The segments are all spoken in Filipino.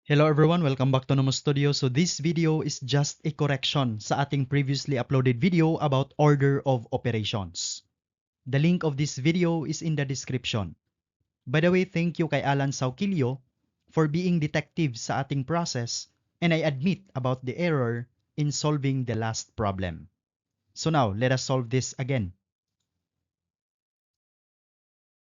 Hello everyone, welcome back to Nomo Studio. So this video is just a correction sa ating previously uploaded video about order of operations. The link of this video is in the description. By the way, thank you kay Alan Sauquillo for being detective sa ating process, and I admit about the error in solving the last problem. So now, let us solve this again.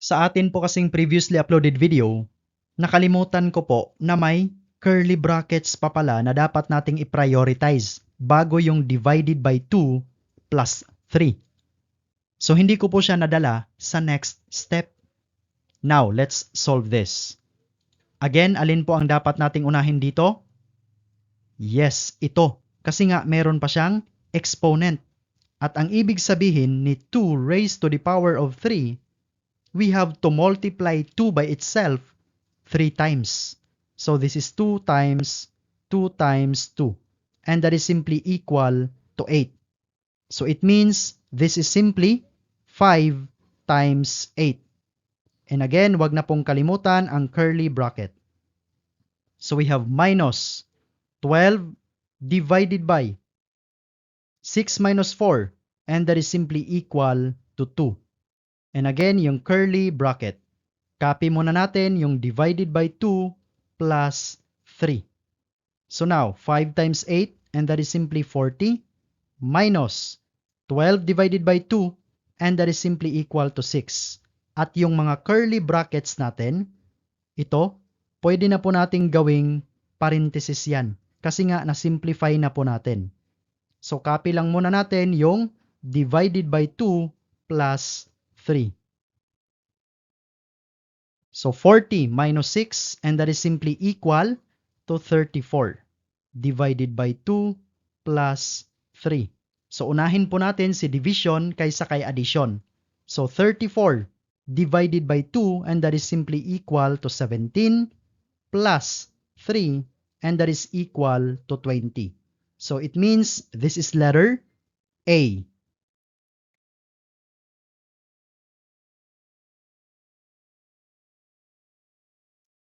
Sa atin po kasing previously uploaded video, nakalimutan ko po na may curly brackets pa pala na dapat nating i-prioritize bago yung divided by 2 plus 3. So hindi ko po siya nadala sa next step. Now, let's solve this. Again, alin po ang dapat nating unahin dito? Yes, ito. Kasi nga meron pa siyang exponent. At ang ibig sabihin ni 2 raised to the power of 3, we have to multiply 2 by itself 3 times. So this is 2 times 2 times 2. And that is simply equal to 8. So it means this is simply 5 times 8. And again, wag na pong kalimutan ang curly bracket. So we have minus 12 divided by 6 minus 4. And that is simply equal to 2. And again, yung curly bracket. Copy muna natin yung divided by 2 plus 3. So now, 5 times 8, and that is simply 40, minus 12 divided by 2, and that is simply equal to 6. At yung mga curly brackets natin, ito, pwede na po nating gawing parenthesis yan. Kasi nga, na-simplify na po natin. So, copy lang muna natin yung divided by 2 plus 3. So 40 minus 6, and that is simply equal to 34 divided by 2 plus 3. So unahin po natin si division kaysa kay addition. So 34 divided by 2, and that is simply equal to 17 plus 3, and that is equal to 20. So it means this is letter A.